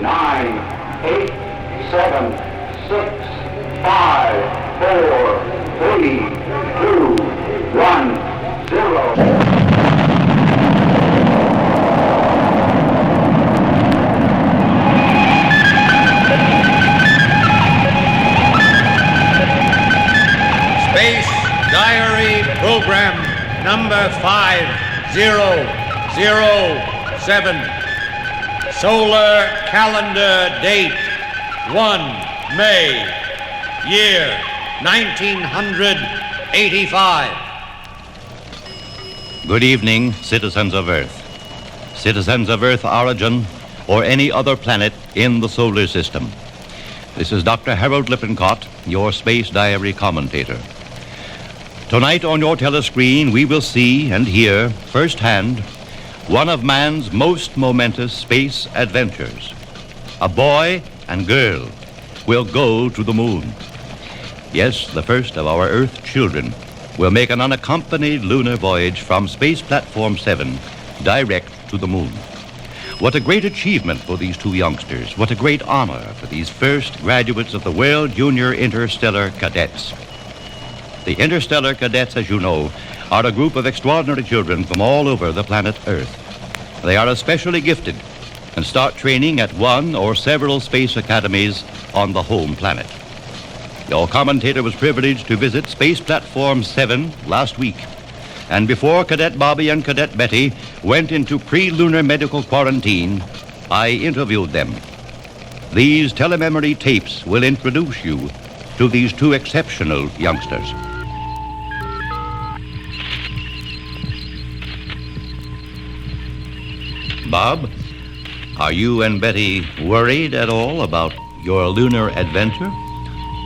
9, 8, 7, 6, 5, 4, 3, 2, 1, 0. Space Diary Program number 5007. Solar calendar date 1 May, year 1985. Good evening, citizens of Earth. Citizens of Earth origin or any other planet in the solar system. This is Dr. Harold Lippincott, your Space Diary commentator. Tonight on your telescreen, we will see and hear firsthand one of man's most momentous space adventures. A boy and girl will go to the moon. Yes, the first of our Earth children will make an unaccompanied lunar voyage from Space Platform 7 direct to the moon. What a great achievement for these two youngsters. What a great honor for these first graduates of the World Junior Interstellar Cadets. The Interstellar Cadets, as you know, are a group of extraordinary children from all over the planet Earth. They are especially gifted and start training at one or several space academies on the home planet. Your commentator was privileged to visit Space Platform 7 last week. And before Cadet Bobby and Cadet Betty went into pre-lunar medical quarantine, I interviewed them. These telememory tapes will introduce you to these two exceptional youngsters. Bob, are you and Betty worried at all about your lunar adventure?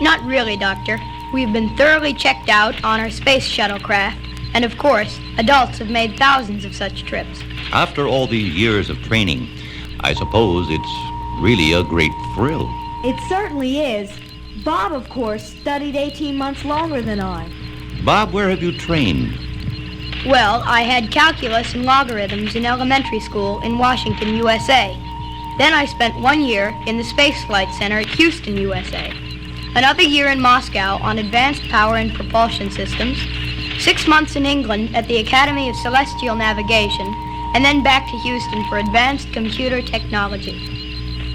Not really, Doctor. We've been thoroughly checked out on our space shuttlecraft, and of course, adults have made thousands of such trips. After all these years of training, I suppose it's really a great thrill. It certainly is. Bob, of course, studied 18 months longer than I. Bob, where have you trained? Well, I had calculus and logarithms in elementary school in Washington, USA. Then I spent 1 year in the Space Flight Center at Houston, USA. Another year in Moscow on advanced power and propulsion systems. 6 months in England at the Academy of Celestial Navigation, and then back to Houston for advanced computer technology.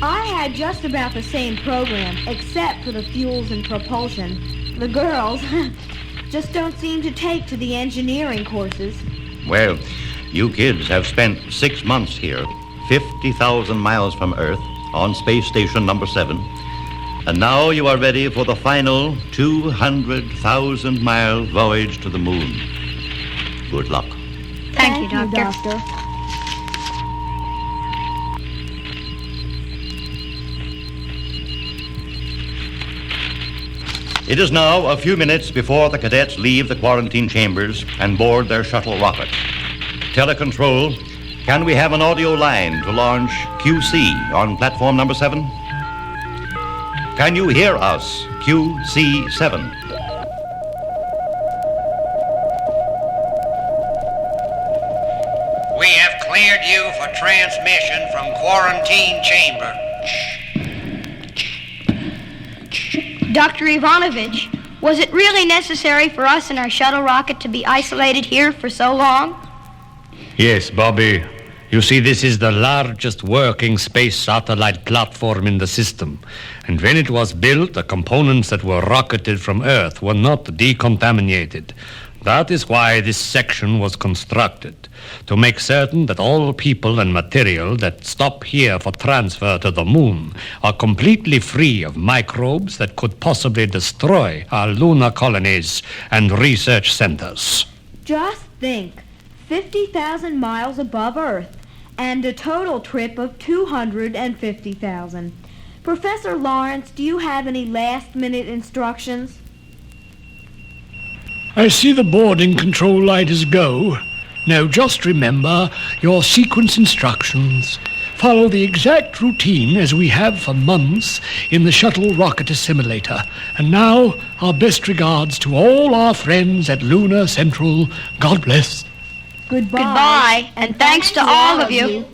I had just about the same program, except for the fuels and propulsion. The girls just don't seem to take to the engineering courses. Well, you kids have spent 6 months here, 50,000 miles from Earth, on Space Station number 7. And now you are ready for the final 200,000-mile voyage to the moon. Good luck. Thank you, Doctor. It is now a few minutes before the cadets leave the quarantine chambers and board their shuttle rocket. Telecontrol, can we have an audio line to launch QC on platform number 7? Can you hear us, QC7? We have cleared you for transmission from quarantine chamber. Dr. Ivanovich, was it really necessary for us and our shuttle rocket to be isolated here for so long? Yes, Bobby. You see, this is the largest working space satellite platform in the system. And when it was built, the components that were rocketed from Earth were not decontaminated. That is why this section was constructed, to make certain that all people and material that stop here for transfer to the moon are completely free of microbes that could possibly destroy our lunar colonies and research centers. Just think, 50,000 miles above Earth, and a total trip of 250,000. Professor Lawrence, do you have any last-minute instructions? I see the boarding control light is go. Now just remember your sequence instructions. Follow the exact routine as we have for months in the shuttle rocket assimilator. And now, our best regards to all our friends at Lunar Central. God bless. Goodbye. Goodbye, and thanks to all of you.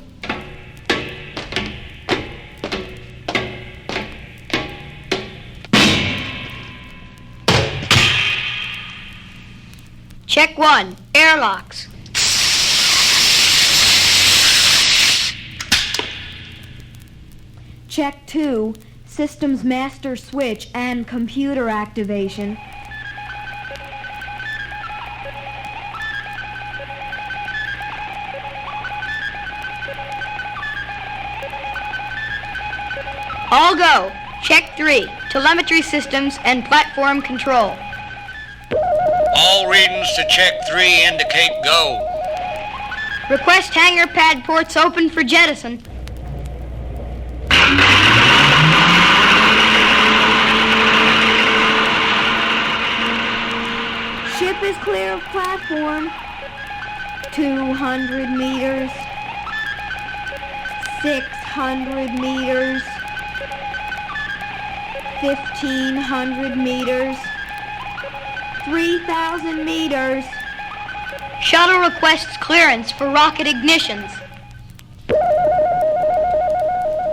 Check 1, airlocks. Check 2, systems master switch and computer activation. All go. Check 3, telemetry systems and platform control. All readings to check 3 indicate go. Request hangar pad ports open for jettison. Ship is clear of platform. 200 meters. 600 meters. 1,500 meters. 3,000 meters. Shuttle requests clearance for rocket ignitions.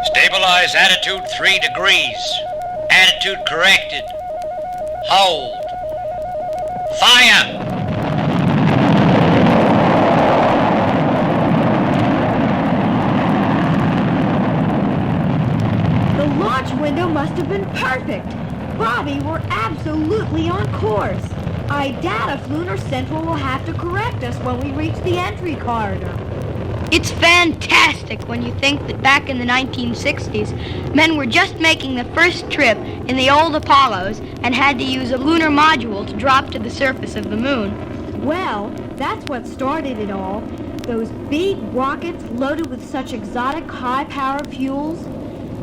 Stabilize attitude 3 degrees. Attitude corrected. Hold. Fire! The launch window must have been perfect. Bobby, we're absolutely on course. I doubt if Lunar Central will have to correct us when we reach the entry corridor. It's fantastic when you think that back in the 1960s, men were just making the first trip in the old Apollos and had to use a lunar module to drop to the surface of the moon. Well, that's what started it all. Those big rockets loaded with such exotic high-power fuels,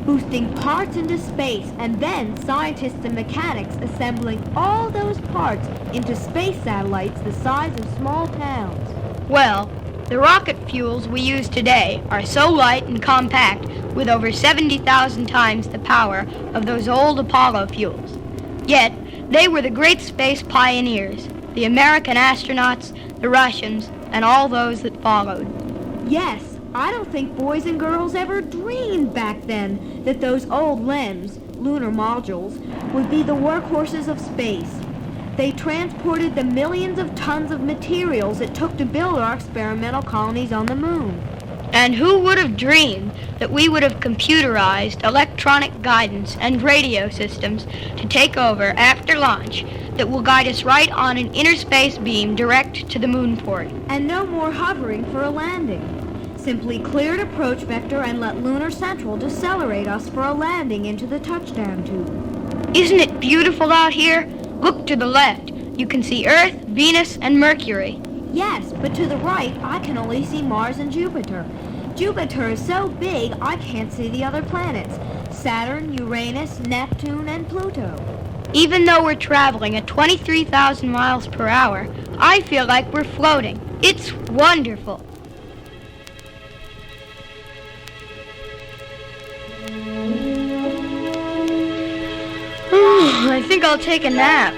boosting parts into space, and then scientists and mechanics assembling all those parts into space satellites the size of small towns. Well, the rocket fuels we use today are so light and compact with over 70,000 times the power of those old Apollo fuels. Yet, they were the great space pioneers, the American astronauts, the Russians, and all those that followed. Yes, I don't think boys and girls ever dreamed back then that those old LEMs, lunar modules, would be the workhorses of space. They transported the millions of tons of materials it took to build our experimental colonies on the moon. And who would have dreamed that we would have computerized electronic guidance and radio systems to take over after launch that will guide us right on an inner space beam direct to the moon port. And no more hovering for a landing. Simply clear an approach vector and let Lunar Central decelerate us for a landing into the touchdown tube. Isn't it beautiful out here? Look to the left. You can see Earth, Venus, and Mercury. Yes, but to the right, I can only see Mars and Jupiter. Jupiter is so big, I can't see the other planets. Saturn, Uranus, Neptune, and Pluto. Even though we're traveling at 23,000 miles per hour, I feel like we're floating. It's wonderful. I think I'll take a nap.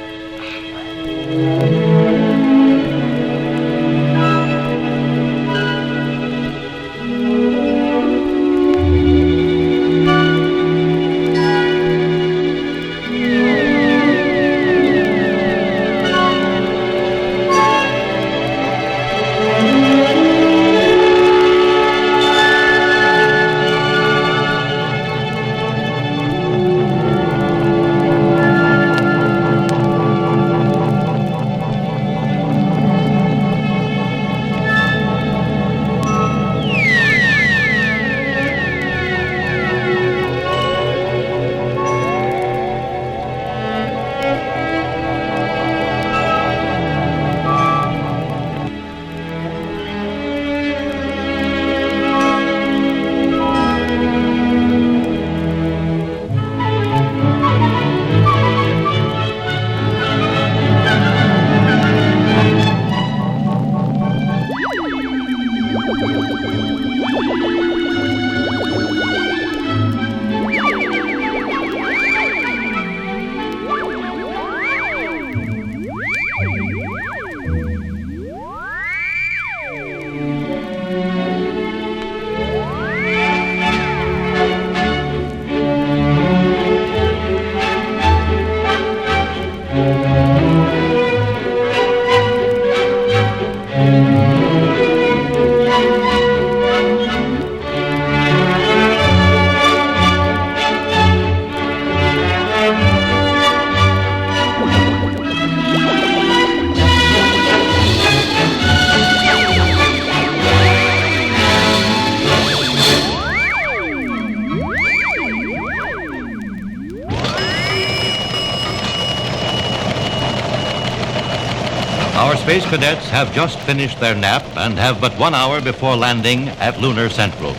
space cadets have just finished their nap and have but 1 hour before landing at Lunar Central.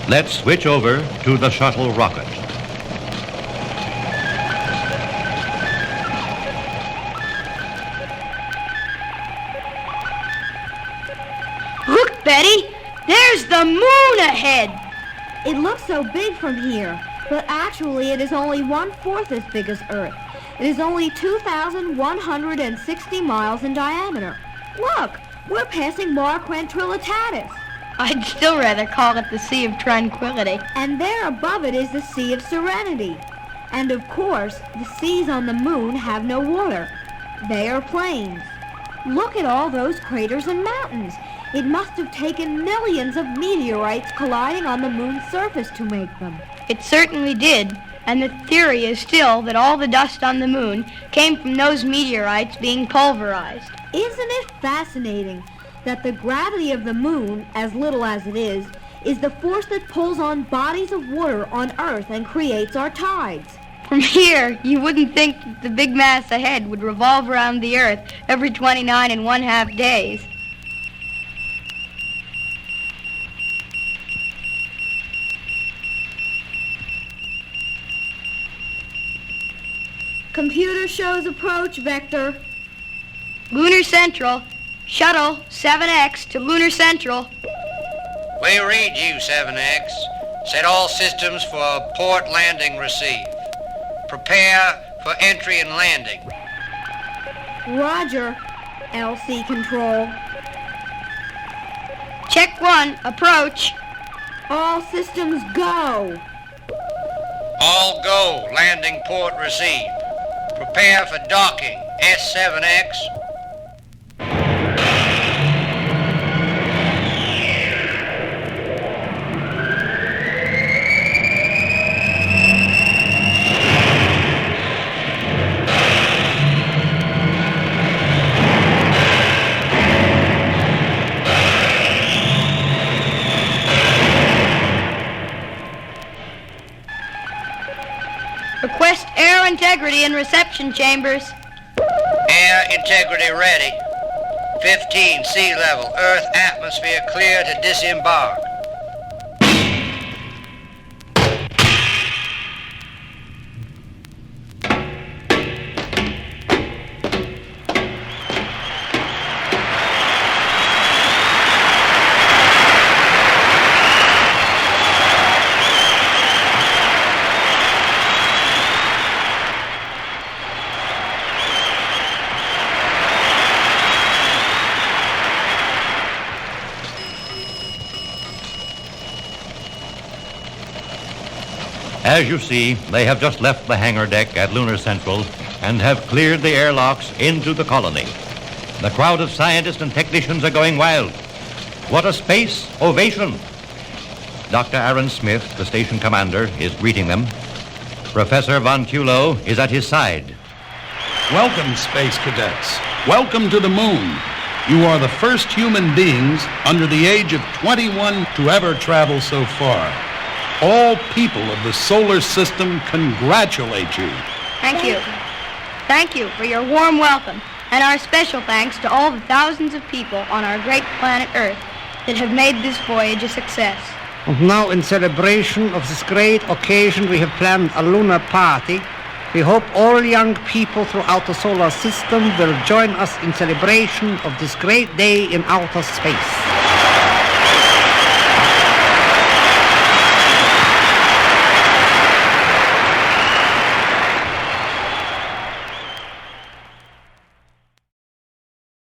Let's switch over to the shuttle rocket. Look, Betty! There's the moon ahead! It looks so big from here, but actually it is only 1/4 as big as Earth. It is only 2,160 miles in diameter. Look, we're passing Mare Trinitatis. I'd still rather call it the Sea of Tranquility. And there above it is the Sea of Serenity. And of course, the seas on the moon have no water. They are plains. Look at all those craters and mountains. It must have taken millions of meteorites colliding on the moon's surface to make them. It certainly did, and the theory is still that all the dust on the moon came from those meteorites being pulverized. Isn't it fascinating that the gravity of the moon, as little as it is the force that pulls on bodies of water on Earth and creates our tides? From here, you wouldn't think that the big mass ahead would revolve around the Earth every 29 1/2 days. Computer shows approach vector. Lunar Central. Shuttle 7X to Lunar Central. We read you, 7X. Set all systems for port landing receive. Prepare for entry and landing. Roger, LC control. Check 1, approach. All systems go. All go, landing port receive. Prepare for docking, S7X. Request air integrity in reception chambers. Air integrity ready. 15 sea level, Earth atmosphere clear to disembark. As you see, they have just left the hangar deck at Lunar Central and have cleared the airlocks into the colony. The crowd of scientists and technicians are going wild. What a space ovation! Dr. Aaron Smith, the station commander, is greeting them. Professor Von Culo is at his side. Welcome, space cadets. Welcome to the moon. You are the first human beings under the age of 21 to ever travel so far. All people of the solar system congratulate you. Thank you. Thank you for your warm welcome, and our special thanks to all the thousands of people on our great planet Earth that have made this voyage a success. And now, in celebration of this great occasion, we have planned a lunar party. We hope all young people throughout the solar system will join us in celebration of this great day in outer space.